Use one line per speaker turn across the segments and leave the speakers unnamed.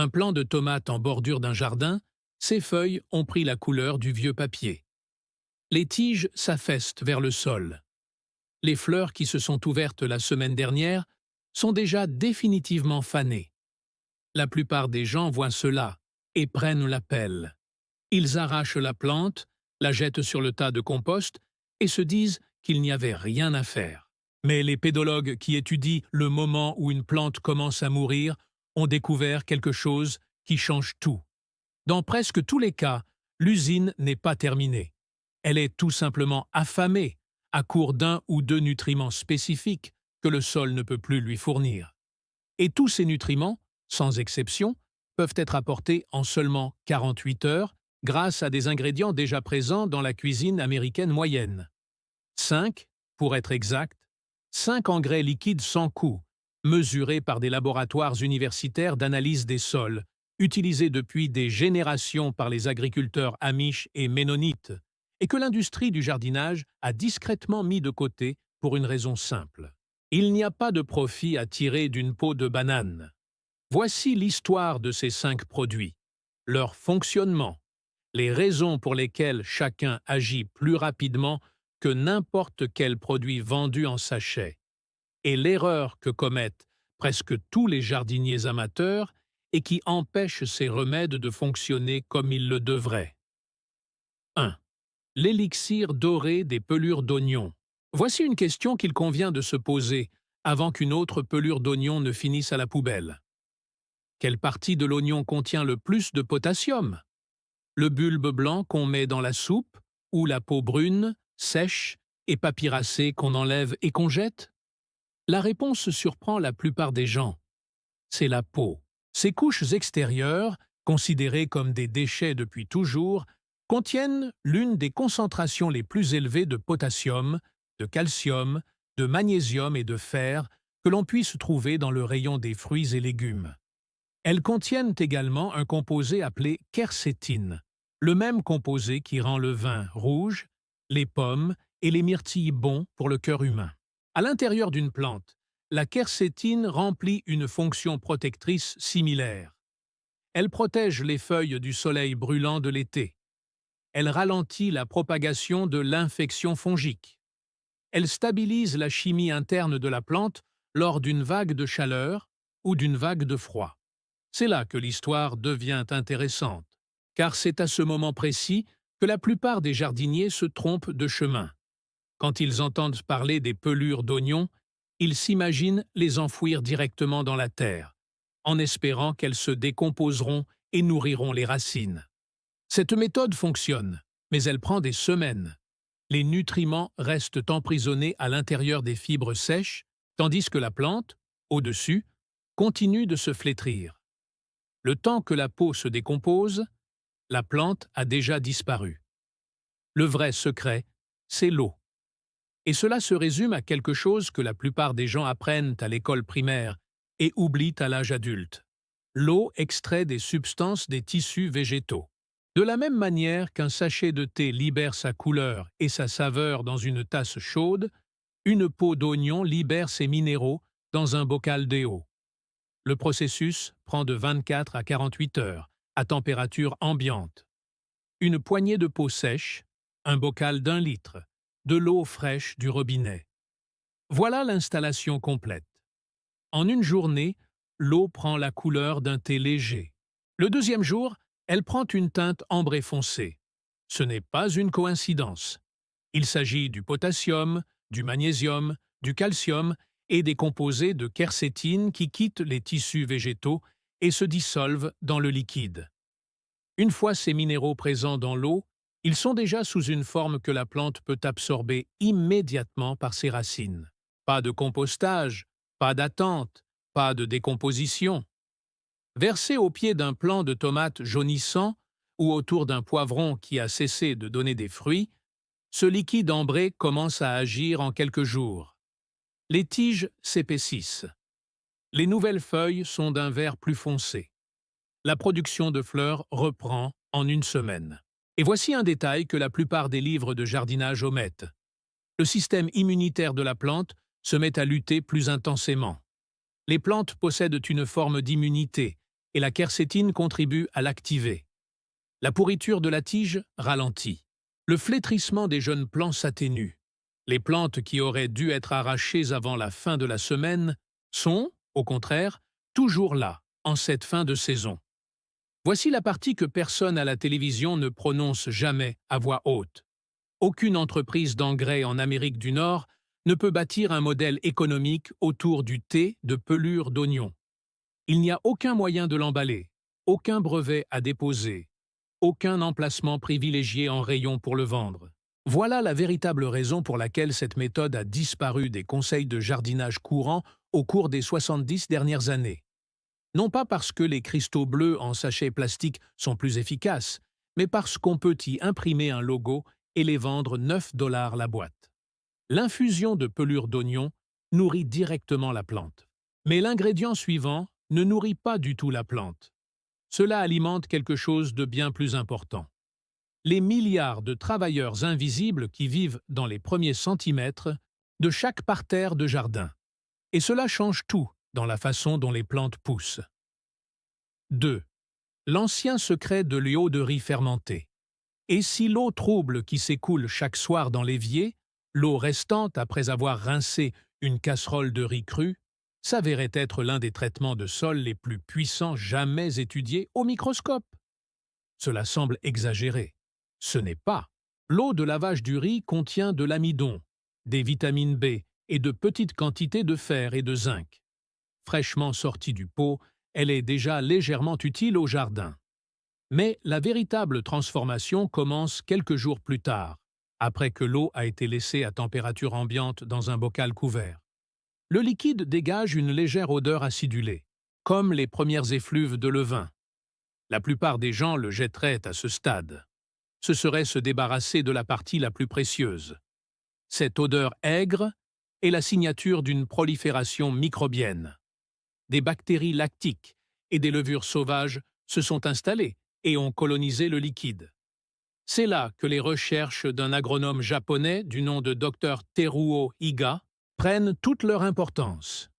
Un plant de tomates en bordure d'un jardin, ses feuilles ont pris la couleur du vieux papier. Les tiges s'affaissent vers le sol. Les fleurs qui se sont ouvertes la semaine dernière sont déjà définitivement fanées. La plupart des gens voient cela et prennent la pelle. Ils arrachent la plante, la jettent sur le tas de compost et se disent qu'il n'y avait rien à faire. Mais les pédologues qui étudient le moment où une plante commence à mourir ont découvert quelque chose qui change tout. Dans presque tous les cas, l'usine n'est pas terminée. Elle est tout simplement affamée, à court d'un ou deux nutriments spécifiques que le sol ne peut plus lui fournir. Et tous ces nutriments, sans exception, peuvent être apportés en seulement 48 heures grâce à des ingrédients déjà présents dans la cuisine américaine moyenne. 5, pour être exact, 5 engrais liquides sans coût, mesurés par des laboratoires universitaires d'analyse des sols, utilisés depuis des générations par les agriculteurs amish et ménonites, et que l'industrie du jardinage a discrètement mis de côté pour une raison simple. Il n'y a pas de profit à tirer d'une peau de banane. Voici l'histoire de ces 5 produits, leur fonctionnement, les raisons pour lesquelles chacun agit plus rapidement que n'importe quel produit vendu en sachet, et l'erreur que commettent presque tous les jardiniers amateurs et qui empêche ces remèdes de fonctionner comme ils le devraient. 1. L'élixir doré des pelures d'oignon. Voici une question qu'il convient de se poser avant qu'une autre pelure d'oignon ne finisse à la poubelle. Quelle partie de l'oignon contient le plus de potassium? Le bulbe blanc qu'on met dans la soupe ou la peau brune, sèche et papyracée qu'on enlève et qu'on jette? La réponse surprend la plupart des gens. C'est la peau. Ces couches extérieures, considérées comme des déchets depuis toujours, contiennent l'une des concentrations les plus élevées de potassium, de calcium, de magnésium et de fer que l'on puisse trouver dans le rayon des fruits et légumes. Elles contiennent également un composé appelé quercétine, le même composé qui rend le vin rouge, les pommes et les myrtilles bons pour le cœur humain. À l'intérieur d'une plante, la quercétine remplit une fonction protectrice similaire. Elle protège les feuilles du soleil brûlant de l'été. Elle ralentit la propagation de l'infection fongique. Elle stabilise la chimie interne de la plante lors d'une vague de chaleur ou d'une vague de froid. C'est là que l'histoire devient intéressante, car c'est à ce moment précis que la plupart des jardiniers se trompent de chemin. Quand ils entendent parler des pelures d'oignons, ils s'imaginent les enfouir directement dans la terre, en espérant qu'elles se décomposeront et nourriront les racines. Cette méthode fonctionne, mais elle prend des semaines. Les nutriments restent emprisonnés à l'intérieur des fibres sèches, tandis que la plante, au-dessus, continue de se flétrir. Le temps que la peau se décompose, la plante a déjà disparu. Le vrai secret, c'est l'eau. Et cela se résume à quelque chose que la plupart des gens apprennent à l'école primaire et oublient à l'âge adulte. L'eau extrait des substances des tissus végétaux. De la même manière qu'un sachet de thé libère sa couleur et sa saveur dans une tasse chaude, une peau d'oignon libère ses minéraux dans un bocal d'eau. Le processus prend de 24 à 48 heures, à température ambiante. Une poignée de peau sèche, un bocal d'1 litre, de l'eau fraîche du robinet. Voilà l'installation complète. En une journée, l'eau prend la couleur d'un thé léger. Le deuxième jour, elle prend une teinte ambrée foncée. Ce n'est pas une coïncidence. Il s'agit du potassium, du magnésium, du calcium et des composés de quercétine qui quittent les tissus végétaux et se dissolvent dans le liquide. Une fois ces minéraux présents dans l'eau, ils sont déjà sous une forme que la plante peut absorber immédiatement par ses racines. Pas de compostage, pas d'attente, pas de décomposition. Versé au pied d'un plant de tomates jaunissant ou autour d'un poivron qui a cessé de donner des fruits, ce liquide ambré commence à agir en quelques jours. Les tiges s'épaississent. Les nouvelles feuilles sont d'un vert plus foncé. La production de fleurs reprend en une semaine. Et voici un détail que la plupart des livres de jardinage omettent. Le système immunitaire de la plante se met à lutter plus intensément. Les plantes possèdent une forme d'immunité, et la quercétine contribue à l'activer. La pourriture de la tige ralentit. Le flétrissement des jeunes plants s'atténue. Les plantes qui auraient dû être arrachées avant la fin de la semaine sont, au contraire, toujours là, en cette fin de saison. Voici la partie que personne à la télévision ne prononce jamais à voix haute. Aucune entreprise d'engrais en Amérique du Nord ne peut bâtir un modèle économique autour du thé de pelure d'oignon. Il n'y a aucun moyen de l'emballer, aucun brevet à déposer, aucun emplacement privilégié en rayon pour le vendre. Voilà la véritable raison pour laquelle cette méthode a disparu des conseils de jardinage courants au cours des 70 dernières années. Non pas parce que les cristaux bleus en sachets plastiques sont plus efficaces, mais parce qu'on peut y imprimer un logo et les vendre 9 $ la boîte. L'infusion de pelure d'oignon nourrit directement la plante. Mais l'ingrédient suivant ne nourrit pas du tout la plante. Cela alimente quelque chose de bien plus important. Les milliards de travailleurs invisibles qui vivent dans les premiers centimètres de chaque parterre de jardin. Et cela change tout dans la façon dont les plantes poussent. 2. L'ancien secret de l'eau de riz fermentée. Et si l'eau trouble qui s'écoule chaque soir dans l'évier, l'eau restante après avoir rincé une casserole de riz cru, s'avérait être l'un des traitements de sol les plus puissants jamais étudiés au microscope? Cela semble exagéré. Ce n'est pas. L'eau de lavage du riz contient de l'amidon, des vitamines B et de petites quantités de fer et de zinc. Fraîchement sortie du pot, elle est déjà légèrement utile au jardin. Mais la véritable transformation commence quelques jours plus tard, après que l'eau a été laissée à température ambiante dans un bocal couvert. Le liquide dégage une légère odeur acidulée, comme les premières effluves de levain. La plupart des gens le jetteraient à ce stade. Ce serait se débarrasser de la partie la plus précieuse. Cette odeur aigre est la signature d'une prolifération microbienne. Des bactéries lactiques et des levures sauvages se sont installées et ont colonisé le liquide. C'est là que les recherches d'un agronome japonais du nom de Dr Teruo Higa prennent toute leur importance.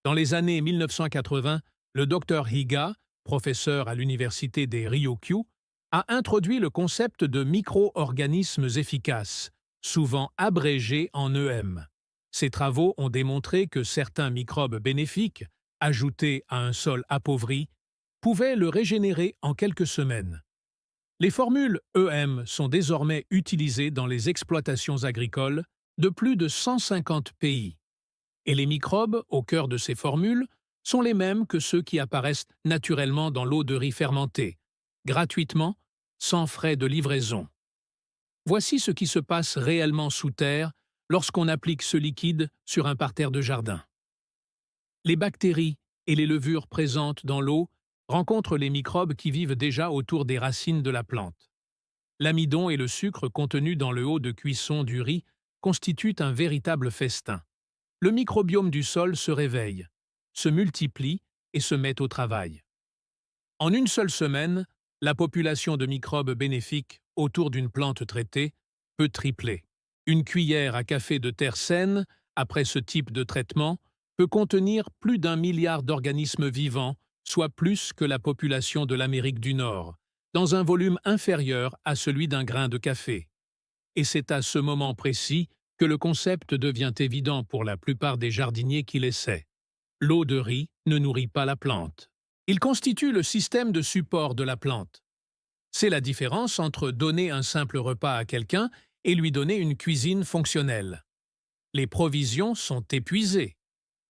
Dans les années 1980, le Dr Higa, professeur à l'université des Ryukyu, a introduit le concept de micro-organismes efficaces, souvent abrégés en EM. Ses travaux ont démontré que certains microbes bénéfiques, ajoutés à un sol appauvri, pouvaient le régénérer en quelques semaines. Les formules EM sont désormais utilisées dans les exploitations agricoles de plus de 150 pays. Et les microbes, au cœur de ces formules, sont les mêmes que ceux qui apparaissent naturellement dans l'eau de riz fermentée, gratuitement, sans frais de livraison. Voici ce qui se passe réellement sous terre lorsqu'on applique ce liquide sur un parterre de jardin. Les bactéries et les levures présentes dans l'eau rencontrent les microbes qui vivent déjà autour des racines de la plante. L'amidon et le sucre contenus dans le eau de cuisson du riz constituent un véritable festin. Le microbiome du sol se réveille, se multiplie et se met au travail. En une seule semaine, la population de microbes bénéfiques autour d'une plante traitée peut tripler. Une cuillère à café de terre saine, après ce type de traitement, peut contenir plus d'1 milliard d'organismes vivants, soit plus que la population de l'Amérique du Nord, dans un volume inférieur à celui d'un grain de café. Et c'est à ce moment précis que le concept devient évident pour la plupart des jardiniers qui l'essaient. L'eau de riz ne nourrit pas la plante. Il constitue le système de support de la plante. C'est la différence entre donner un simple repas à quelqu'un et lui donner une cuisine fonctionnelle. Les provisions sont épuisées.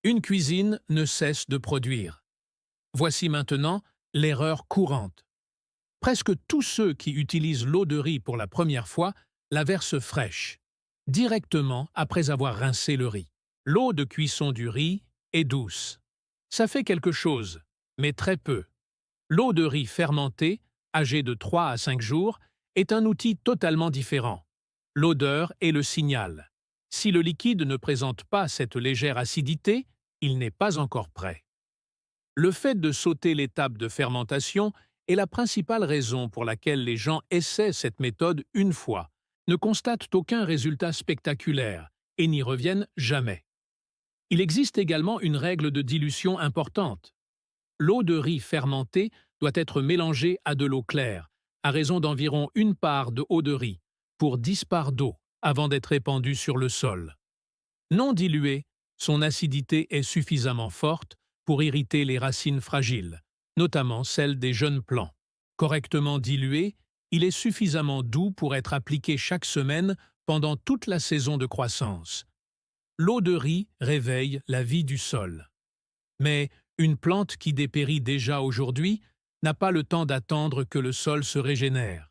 Une cuisine ne cesse de produire. Voici maintenant l'erreur courante. Presque tous ceux qui utilisent l'eau de riz pour la première fois la versent fraîche, directement après avoir rincé le riz. L'eau de cuisson du riz est douce. Ça fait quelque chose, mais très peu. L'eau de riz fermentée, âgée de 3 à 5 jours, est un outil totalement différent. L'odeur est le signal. Si le liquide ne présente pas cette légère acidité, il n'est pas encore prêt. Le fait de sauter l'étape de fermentation est la principale raison pour laquelle les gens essaient cette méthode une fois, ne constatent aucun résultat spectaculaire et n'y reviennent jamais. Il existe également une règle de dilution importante. l'eau de riz fermentée doit être mélangée à de l'eau claire, à raison d'environ 1 part de eau de riz, pour 10 parts d'eau, avant d'être répandue sur le sol. Non diluée, son acidité est suffisamment forte pour irriter les racines fragiles, notamment celles des jeunes plants. Correctement dilué, il est suffisamment doux pour être appliqué chaque semaine pendant toute la saison de croissance. L'eau de riz réveille la vie du sol. Mais une plante qui dépérit déjà aujourd'hui n'a pas le temps d'attendre que le sol se régénère.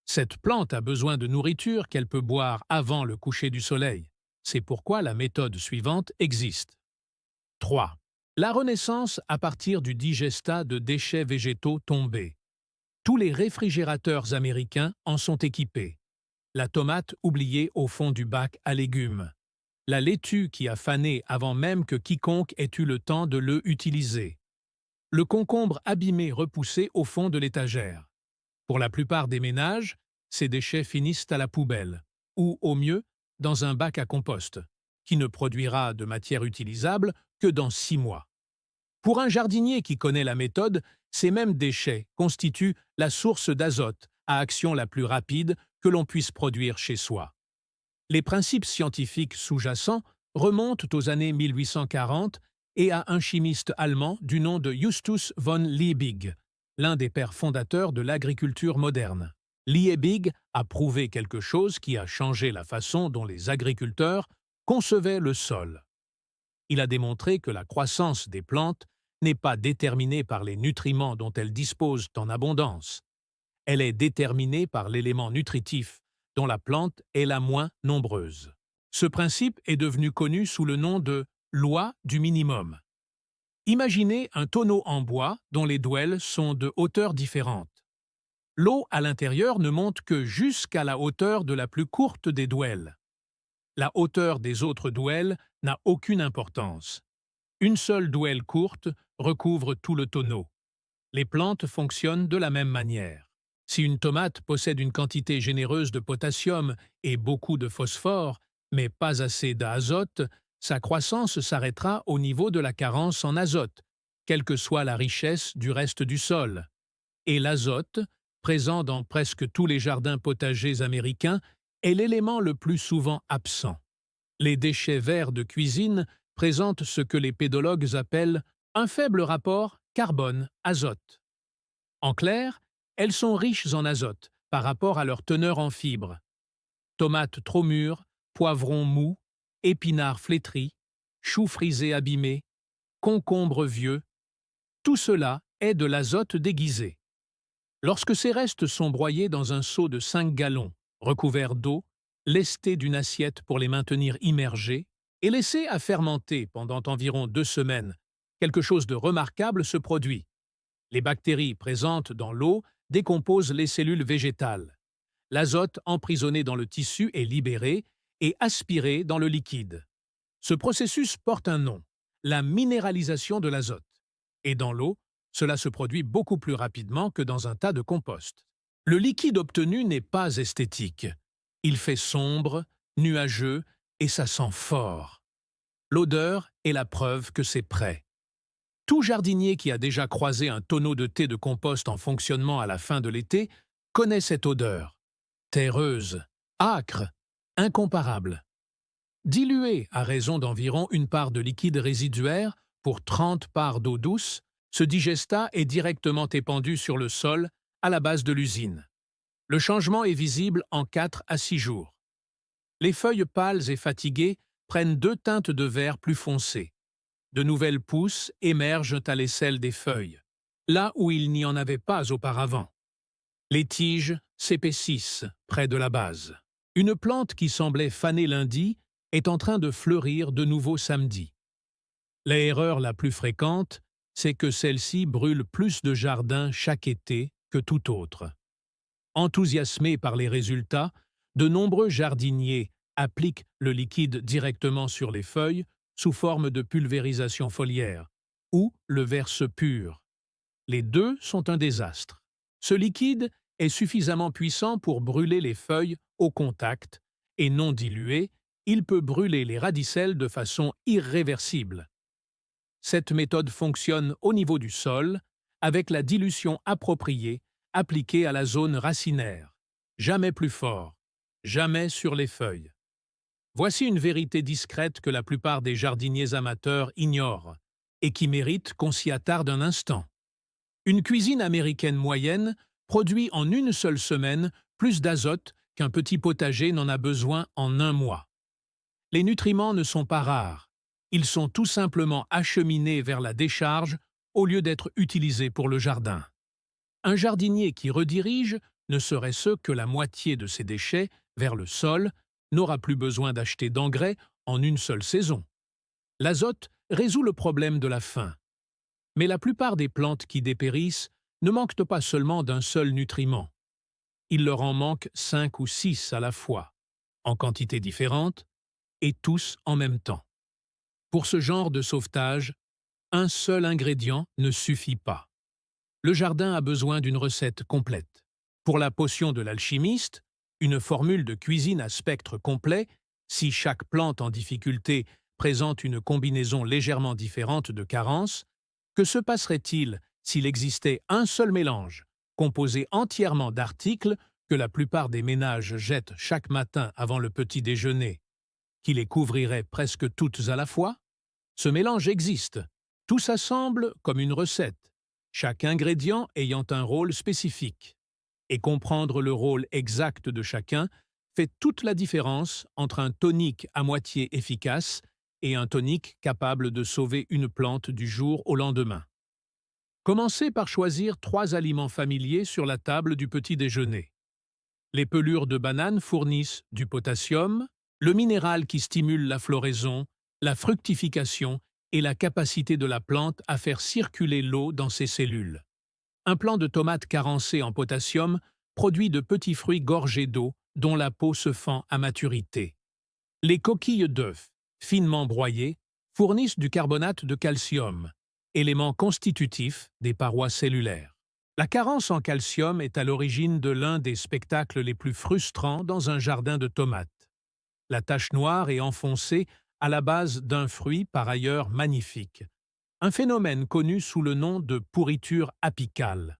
Cette plante a besoin de nourriture qu'elle peut boire avant le coucher du soleil. C'est pourquoi la méthode suivante existe. 3. La renaissance à partir du digestat de déchets végétaux tombés. Tous les réfrigérateurs américains en sont équipés. La tomate oubliée au fond du bac à légumes. La laitue qui a fané avant même que quiconque ait eu le temps de le utiliser. Le concombre abîmé repoussé au fond de l'étagère. Pour la plupart des ménages, ces déchets finissent à la poubelle, ou au mieux, dans un bac à compost, qui ne produira de matière utilisable que dans 6 mois. Pour un jardinier qui connaît la méthode, ces mêmes déchets constituent la source d'azote à action la plus rapide que l'on puisse produire chez soi. Les principes scientifiques sous-jacents remontent aux années 1840 et à un chimiste allemand du nom de Justus von Liebig, l'un des pères fondateurs de l'agriculture moderne. Liebig a prouvé quelque chose qui a changé la façon dont les agriculteurs concevaient le sol. Il a démontré que la croissance des plantes n'est pas déterminée par les nutriments dont elles disposent en abondance. Elle est déterminée par l'élément nutritif dont la plante est la moins nombreuse. Ce principe est devenu connu sous le nom de « loi du minimum ». Imaginez un tonneau en bois dont les douelles sont de hauteurs différentes. L'eau à l'intérieur ne monte que jusqu'à la hauteur de la plus courte des douelles. La hauteur des autres douelles n'a aucune importance. Une seule douelle courte recouvre tout le tonneau. Les plantes fonctionnent de la même manière. Si une tomate possède une quantité généreuse de potassium et beaucoup de phosphore, mais pas assez d'azote, sa croissance s'arrêtera au niveau de la carence en azote, quelle que soit la richesse du reste du sol. Et l'azote, présent dans presque tous les jardins potagers américains, est l'élément le plus souvent absent. Les déchets verts de cuisine présentent ce que les pédologues appellent un faible rapport carbone-azote. En clair, elles sont riches en azote par rapport à leur teneur en fibres. Tomates trop mûres, poivrons mous, épinards flétris, choux frisés abîmés, concombres vieux, tout cela est de l'azote déguisé. Lorsque ces restes sont broyés dans un seau de 5 gallons, recouverts d'eau, lestés d'une assiette pour les maintenir immergés, et laissés à fermenter pendant environ 2 semaines, quelque chose de remarquable se produit. Les bactéries présentes dans l'eau décomposent les cellules végétales. L'azote emprisonné dans le tissu est libéré et aspiré dans le liquide. Ce processus porte un nom, la minéralisation de l'azote. Et dans l'eau, cela se produit beaucoup plus rapidement que dans un tas de compost. Le liquide obtenu n'est pas esthétique. Il fait sombre, nuageux et ça sent fort. L'odeur est la preuve que c'est prêt. Tout jardinier qui a déjà croisé un tonneau de thé de compost en fonctionnement à la fin de l'été connaît cette odeur. Terreuse, âcre, incomparable. Dilué à raison d'environ 1 part de liquide résiduaire pour 30 parts d'eau douce, ce digestat est directement épandu sur le sol à la base de l'usine. Le changement est visible en 4 à 6 jours. Les feuilles pâles et fatiguées prennent 2 teintes de vert plus foncé. De nouvelles pousses émergent à l'aisselle des feuilles, là où il n'y en avait pas auparavant. Les tiges s'épaississent près de la base. Une plante qui semblait faner lundi est en train de fleurir de nouveau samedi. L'erreur la plus fréquente, c'est que celle-ci brûle plus de jardins chaque été que tout autre. Enthousiasmés par les résultats, de nombreux jardiniers appliquent le liquide directement sur les feuilles sous forme de pulvérisation foliaire, ou le versent pur. Les deux sont un désastre. Ce liquide est suffisamment puissant pour brûler les feuilles au contact, et non dilué, il peut brûler les radicelles de façon irréversible. Cette méthode fonctionne au niveau du sol, avec la dilution appropriée appliquée à la zone racinaire. Jamais plus fort, jamais sur les feuilles. Voici une vérité discrète que la plupart des jardiniers amateurs ignorent et qui mérite qu'on s'y attarde un instant. Une cuisine américaine moyenne produit en une seule semaine plus d'azote qu'un petit potager n'en a besoin en un mois. Les nutriments ne sont pas rares. Ils sont tout simplement acheminés vers la décharge au lieu d'être utilisés pour le jardin. Un jardinier qui redirige, ne serait-ce que la moitié de ses déchets vers le sol, n'aura plus besoin d'acheter d'engrais en une seule saison. L'azote résout le problème de la faim. Mais la plupart des plantes qui dépérissent ne manquent pas seulement d'un seul nutriment. Il leur en manque 5 ou 6 à la fois, en quantité différente, et tous en même temps. Pour ce genre de sauvetage, un seul ingrédient ne suffit pas. Le jardin a besoin d'une recette complète. Pour la potion de l'alchimiste, une formule de cuisine à spectre complet, si chaque plante en difficulté présente une combinaison légèrement différente de carences, que se passerait-il s'il existait un seul mélange, composé entièrement d'articles que la plupart des ménages jettent chaque matin avant le petit déjeuner, qui les couvrirait presque toutes à la fois? Ce mélange existe. Tout s'assemble comme une recette, chaque ingrédient ayant un rôle spécifique. Et comprendre le rôle exact de chacun fait toute la différence entre un tonique à moitié efficace et un tonique capable de sauver une plante du jour au lendemain. Commencez par choisir 3 aliments familiers sur la table du petit déjeuner. Les pelures de banane fournissent du potassium, le minéral qui stimule la floraison, la fructification et la capacité de la plante à faire circuler l'eau dans ses cellules. Un plant de tomates carencé en potassium produit de petits fruits gorgés d'eau dont la peau se fend à maturité. Les coquilles d'œufs, finement broyées, fournissent du carbonate de calcium, élément constitutif des parois cellulaires. La carence en calcium est à l'origine de l'un des spectacles les plus frustrants dans un jardin de tomates. La tache noire est enfoncée à la base d'un fruit par ailleurs magnifique, un phénomène connu sous le nom de pourriture apicale.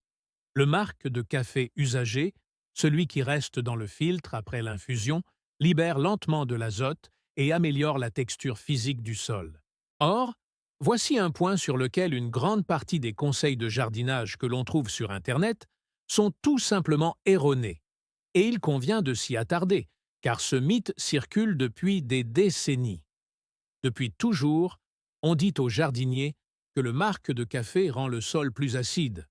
Le marc de café usagé, celui qui reste dans le filtre après l'infusion, libère lentement de l'azote et améliore la texture physique du sol. Or, voici un point sur lequel une grande partie des conseils de jardinage que l'on trouve sur Internet sont tout simplement erronés. Et il convient de s'y attarder, car ce mythe circule depuis des décennies. Depuis toujours, on dit aux jardiniers que le marc de café rend le sol plus acide.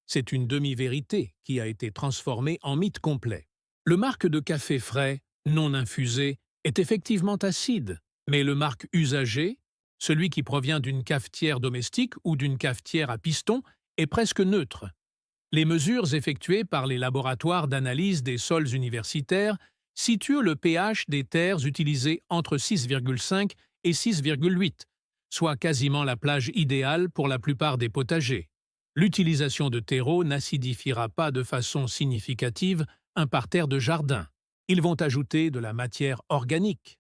C'est une demi-vérité qui a été transformée en mythe complet. Le marc de café frais, non infusé, est effectivement acide, mais le marc usagé, celui qui provient d'une cafetière domestique ou d'une cafetière à piston, est presque neutre. Les mesures effectuées par les laboratoires d'analyse des sols universitaires situent le pH des terres utilisées entre 6,5 et 6,8, soit quasiment la plage idéale pour la plupart des potagers. L'utilisation de terreau n'acidifiera pas de façon significative un parterre de jardin. Ils vont ajouter de la matière organique,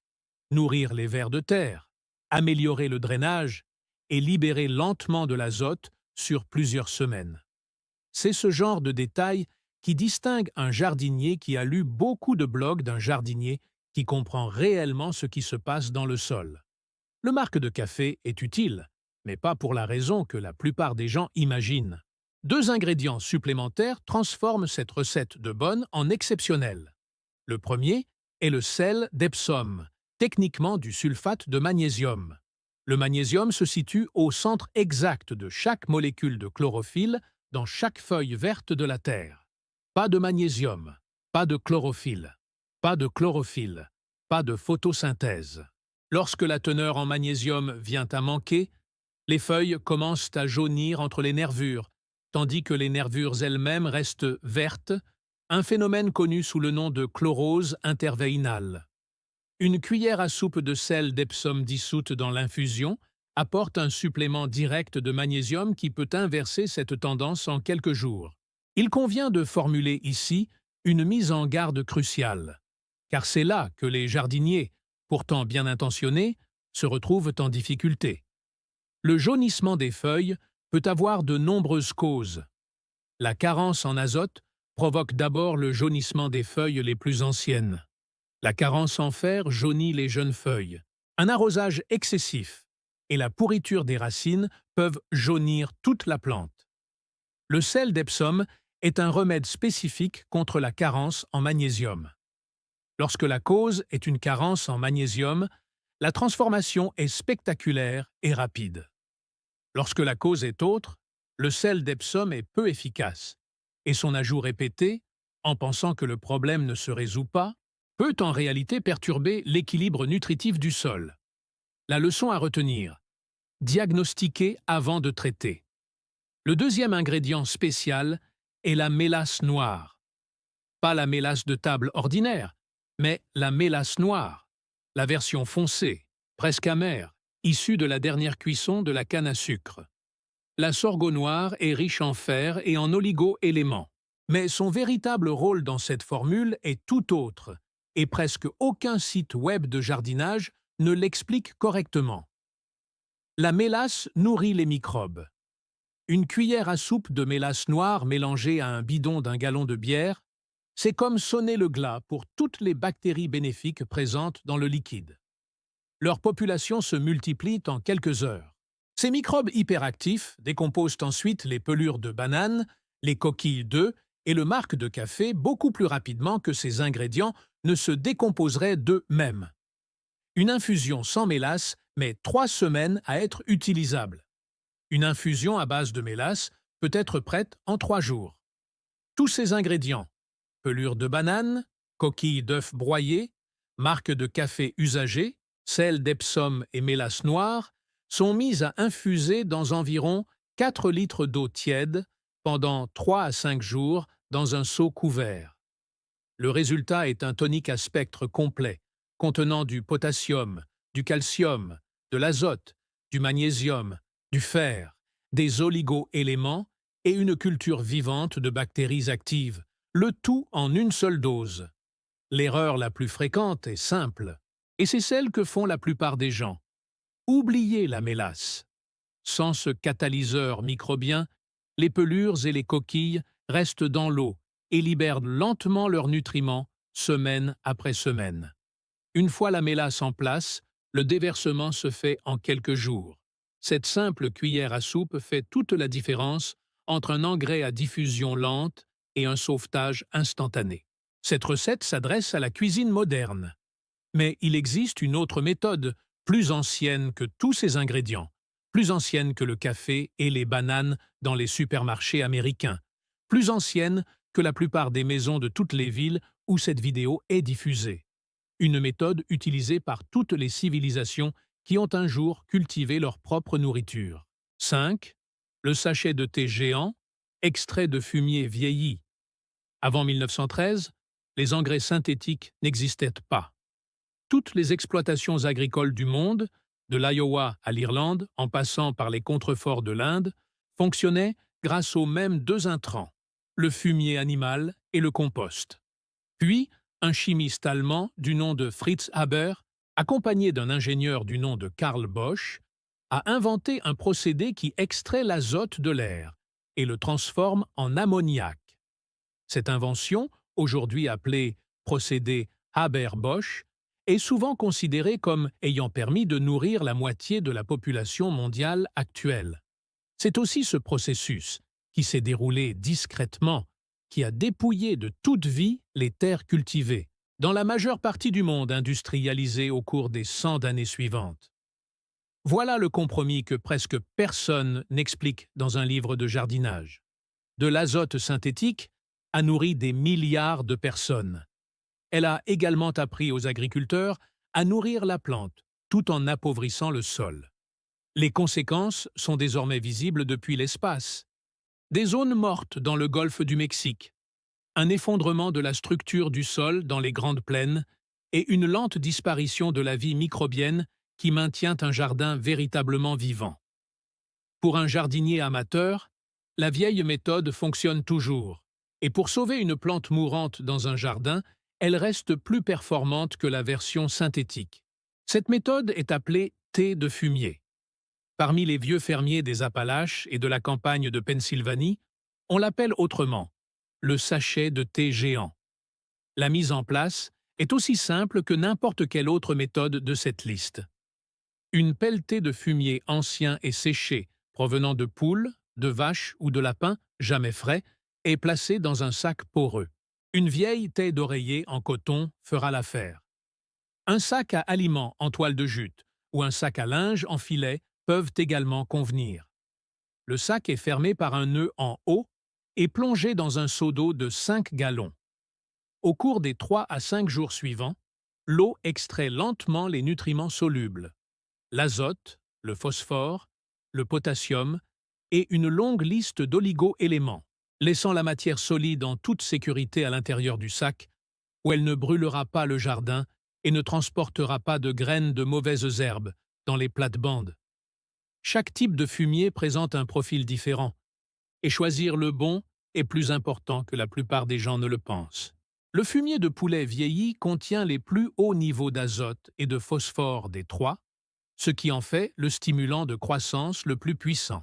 nourrir les vers de terre, améliorer le drainage et libérer lentement de l'azote sur plusieurs semaines. C'est ce genre de détails qui distingue un jardinier qui a lu beaucoup de blogs d'un jardinier qui comprend réellement ce qui se passe dans le sol. Le marc de café est utile, mais pas pour la raison que la plupart des gens imaginent. 2 ingrédients supplémentaires transforment cette recette de bonne en exceptionnelle. Le premier est le sel d'Epsom, techniquement du sulfate de magnésium. Le magnésium se situe au centre exact de chaque molécule de chlorophylle dans chaque feuille verte de la terre. Pas de magnésium, pas de chlorophylle, pas de chlorophylle, pas de photosynthèse. Lorsque la teneur en magnésium vient à manquer, les feuilles commencent à jaunir entre les nervures, tandis que les nervures elles-mêmes restent vertes, un phénomène connu sous le nom de chlorose intervéinale. Une cuillère à soupe de sel d'Epsom dissoute dans l'infusion apporte un supplément direct de magnésium qui peut inverser cette tendance en quelques jours. Il convient de formuler ici une mise en garde cruciale, car c'est là que les jardiniers, pourtant bien intentionnés, se retrouvent en difficulté. Le jaunissement des feuilles peut avoir de nombreuses causes. La carence en azote provoque d'abord le jaunissement des feuilles les plus anciennes. La carence en fer jaunit les jeunes feuilles. Un arrosage excessif et la pourriture des racines peuvent jaunir toute la plante. Le sel d'Epsom est un remède spécifique contre la carence en magnésium. Lorsque la cause est une carence en magnésium, la transformation est spectaculaire et rapide. Lorsque la cause est autre, le sel d'Epsom est peu efficace, et son ajout répété, en pensant que le problème ne se résout pas, peut en réalité perturber l'équilibre nutritif du sol. La leçon à retenir: diagnostiquer avant de traiter. Le deuxième ingrédient spécial est la mélasse noire. Pas la mélasse de table ordinaire, mais la mélasse noire, la version foncée, presque amère, issue de la dernière cuisson de la canne à sucre. La sorgho noire est riche en fer et en oligo-éléments. Mais son véritable rôle dans cette formule est tout autre, et presque aucun site web de jardinage ne l'explique correctement. La mélasse nourrit les microbes. Une cuillère à soupe de mélasse noire mélangée à un bidon d'1 gallon de bière, c'est comme sonner le glas pour toutes les bactéries bénéfiques présentes dans le liquide. Leur population se multiplie en quelques heures. Ces microbes hyperactifs décomposent ensuite les pelures de banane, les coquilles d'œufs et le marc de café beaucoup plus rapidement que ces ingrédients ne se décomposeraient d'eux-mêmes. Une infusion sans mélasse met 3 semaines à être utilisable. Une infusion à base de mélasse peut être prête en 3 jours. Tous ces ingrédients, pelures de banane, coquilles d'œufs broyées, marc de café usagé, sel d'Epsom et mélasse noire, sont mis à infuser dans environ 4 litres d'eau tiède pendant 3 à 5 jours dans un seau couvert. Le résultat est un tonique à spectre complet, contenant du potassium, du calcium, de l'azote, du magnésium, du fer, des oligo-éléments et une culture vivante de bactéries actives, le tout en une seule dose. L'erreur la plus fréquente est simple, et c'est celle que font la plupart des gens. Oubliez la mélasse. Sans ce catalyseur microbien, les pelures et les coquilles restent dans l'eau et libèrent lentement leurs nutriments, semaine après semaine. Une fois la mélasse en place, le déversement se fait en quelques jours. Cette simple cuillère à soupe fait toute la différence entre un engrais à diffusion lente et un sauvetage instantané. Cette recette s'adresse à la cuisine moderne. Mais il existe une autre méthode, plus ancienne que tous ces ingrédients, plus ancienne que le café et les bananes dans les supermarchés américains, plus ancienne que la plupart des maisons de toutes les villes où cette vidéo est diffusée. Une méthode utilisée par toutes les civilisations qui ont un jour cultivé leur propre nourriture. 5. Le sachet de thé géant, extrait de fumier vieilli. Avant 1913, les engrais synthétiques n'existaient pas. Toutes les exploitations agricoles du monde, de l'Iowa à l'Irlande, en passant par les contreforts de l'Inde, fonctionnaient grâce aux mêmes 2 intrants, le fumier animal et le compost. Puis, un chimiste allemand du nom de Fritz Haber, accompagné d'un ingénieur du nom de Karl Bosch, a inventé un procédé qui extrait l'azote de l'air et le transforme en ammoniac. Cette invention, aujourd'hui appelée procédé Haber-Bosch, est souvent considérée comme ayant permis de nourrir la moitié de la population mondiale actuelle. C'est aussi ce processus, qui s'est déroulé discrètement, qui a dépouillé de toute vie les terres cultivées, dans la majeure partie du monde industrialisé au cours des 100 années suivantes. Voilà le compromis que presque personne n'explique dans un livre de jardinage. De l'azote synthétique a nourri des milliards de personnes. Elle a également appris aux agriculteurs à nourrir la plante, tout en appauvrissant le sol. Les conséquences sont désormais visibles depuis l'espace. Des zones mortes dans le golfe du Mexique, un effondrement de la structure du sol dans les grandes plaines et une lente disparition de la vie microbienne qui maintient un jardin véritablement vivant. Pour un jardinier amateur, la vieille méthode fonctionne toujours, et pour sauver une plante mourante dans un jardin, elle reste plus performante que la version synthétique. Cette méthode est appelée thé de fumier. Parmi les vieux fermiers des Appalaches et de la campagne de Pennsylvanie, on l'appelle autrement le sachet de thé géant. La mise en place est aussi simple que n'importe quelle autre méthode de cette liste. Une pelletée de fumier ancien et séché provenant de poules, de vaches ou de lapins, jamais frais, est placée dans un sac poreux. Une vieille taie d'oreiller en coton fera l'affaire. Un sac à aliments en toile de jute ou un sac à linge en filet peuvent également convenir. Le sac est fermé par un nœud en haut et plongé dans un seau d'eau de 5 gallons. Au cours des 3 à 5 jours suivants, l'eau extrait lentement les nutriments solubles, l'azote, le phosphore, le potassium et une longue liste d'oligo-éléments, laissant la matière solide en toute sécurité à l'intérieur du sac, où elle ne brûlera pas le jardin et ne transportera pas de graines de mauvaises herbes dans les plates-bandes. Chaque type de fumier présente un profil différent, et choisir le bon est plus important que la plupart des gens ne le pensent. Le fumier de poulet vieilli contient les plus hauts niveaux d'azote et de phosphore des trois, ce qui en fait le stimulant de croissance le plus puissant.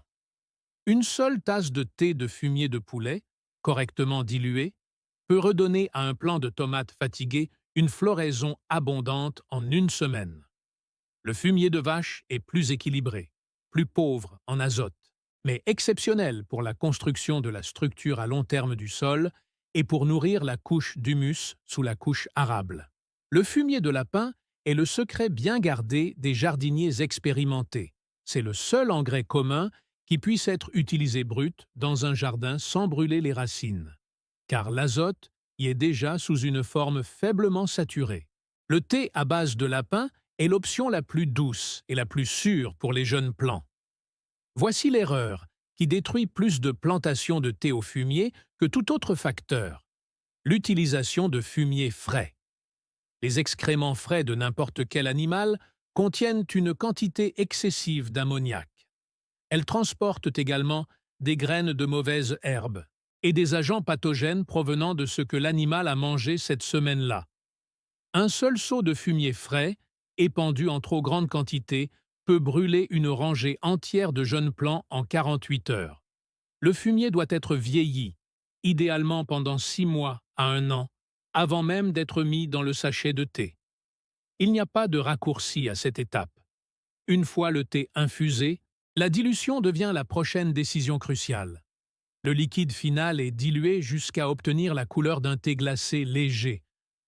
Une seule tasse de thé de fumier de poulet, correctement dilué, peut redonner à un plant de tomates fatigué une floraison abondante en une semaine. Le fumier de vache est plus équilibré, plus pauvre en azote, mais exceptionnel pour la construction de la structure à long terme du sol et pour nourrir la couche d'humus sous la couche arable. Le fumier de lapin est le secret bien gardé des jardiniers expérimentés. C'est le seul engrais commun qui puisse être utilisé brut dans un jardin sans brûler les racines, car l'azote y est déjà sous une forme faiblement saturée. Le thé à base de lapin est l'option la plus douce et la plus sûre pour les jeunes plants. Voici l'erreur qui détruit plus de plantations de thé au fumier que tout autre facteur: l'utilisation de fumier frais. Les excréments frais de n'importe quel animal contiennent une quantité excessive d'ammoniac. Elles transportent également des graines de mauvaises herbes et des agents pathogènes provenant de ce que l'animal a mangé cette semaine-là. Un seul seau de fumier frais, épandu en trop grande quantité, peut brûler une rangée entière de jeunes plants en 48 heures. Le fumier doit être vieilli, idéalement pendant 6 mois à 1 an, avant même d'être mis dans le sachet de thé. Il n'y a pas de raccourci à cette étape. Une fois le thé infusé, la dilution devient la prochaine décision cruciale. Le liquide final est dilué jusqu'à obtenir la couleur d'un thé glacé léger,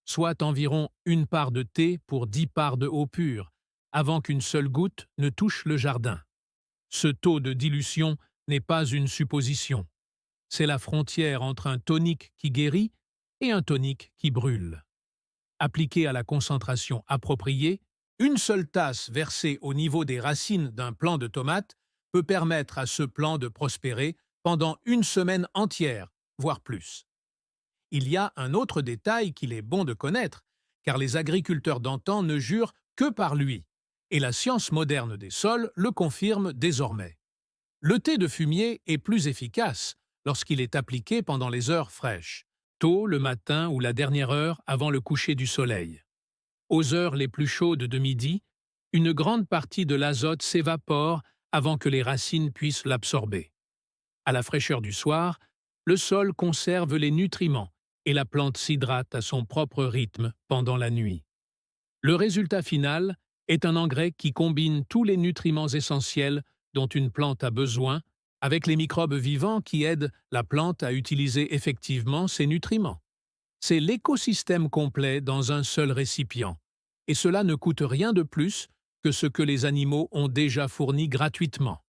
soit environ 1 part de thé pour 10 parts de eau pure, avant qu'une seule goutte ne touche le jardin. Ce taux de dilution n'est pas une supposition. C'est la frontière entre un tonique qui guérit et un tonique qui brûle. Appliqué à la concentration appropriée, une seule tasse versée au niveau des racines d'un plant de tomates peut permettre à ce plant de prospérer pendant 1 semaine entière, voire plus. Il y a un autre détail qu'il est bon de connaître, car les agriculteurs d'antan ne jurent que par lui, et la science moderne des sols le confirme désormais. Le thé de fumier est plus efficace lorsqu'il est appliqué pendant les heures fraîches, tôt le matin ou la dernière heure avant le coucher du soleil. Aux heures les plus chaudes de midi, une grande partie de l'azote s'évapore avant que les racines puissent l'absorber. À la fraîcheur du soir, le sol conserve les nutriments et la plante s'hydrate à son propre rythme pendant la nuit. Le résultat final est un engrais qui combine tous les nutriments essentiels dont une plante a besoin avec les microbes vivants qui aident la plante à utiliser effectivement ces nutriments. C'est l'écosystème complet dans un seul récipient, et cela ne coûte rien de plus que ce que les animaux ont déjà fourni gratuitement.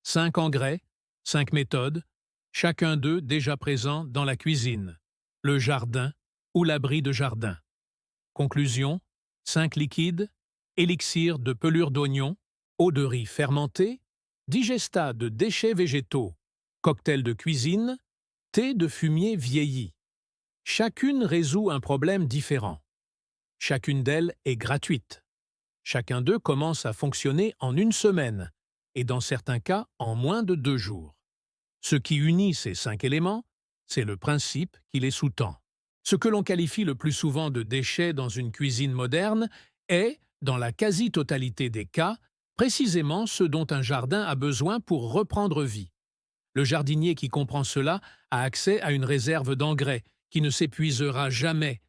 5 engrais, 5 méthodes, chacun d'eux déjà présent dans la cuisine, le jardin ou l'abri de jardin. Conclusion: 5 liquides, élixir de pelure d'oignon, eau de riz fermentée, digestat de déchets végétaux, cocktail de cuisine, thé de fumier vieilli. Chacune résout un problème différent. Chacune d'elles est gratuite. Chacun d'eux commence à fonctionner en 1 semaine, et dans certains cas en moins de 2 jours. Ce qui unit ces 5 éléments, c'est le principe qui les sous-tend. Ce que l'on qualifie le plus souvent de déchets dans une cuisine moderne est, dans la quasi-totalité des cas, précisément ce dont un jardin a besoin pour reprendre vie. Le jardinier qui comprend cela a accès à une réserve d'engrais qui ne s'épuisera jamais,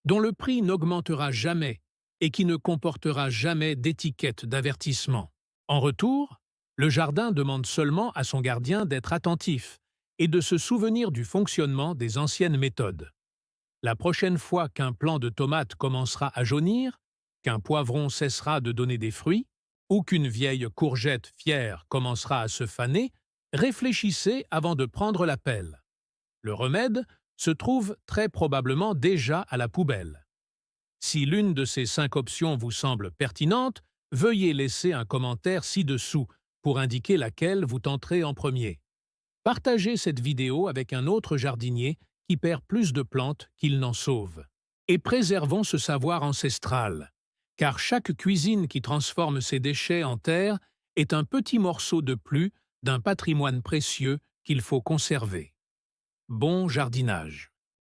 dont le prix n'augmentera jamais et qui ne comportera jamais d'étiquette d'avertissement. En retour, le jardin demande seulement à son gardien d'être attentif et de se souvenir du fonctionnement des anciennes méthodes. La prochaine fois qu'un plant de tomates commencera à jaunir, qu'un poivron cessera de donner des fruits, ou qu'une vieille courgette fière commencera à se faner, réfléchissez avant de prendre la pelle. Le remède se trouve très probablement déjà à la poubelle. Si l'une de ces 5 options vous semble pertinente, veuillez laisser un commentaire ci-dessous pour indiquer laquelle vous tenterez en premier. Partagez cette vidéo avec un autre jardinier qui perd plus de plantes qu'il n'en sauve. Et préservons ce savoir ancestral, car chaque cuisine qui transforme ses déchets en terre est un petit morceau de plus d'un patrimoine précieux qu'il faut conserver. Bon jardinage.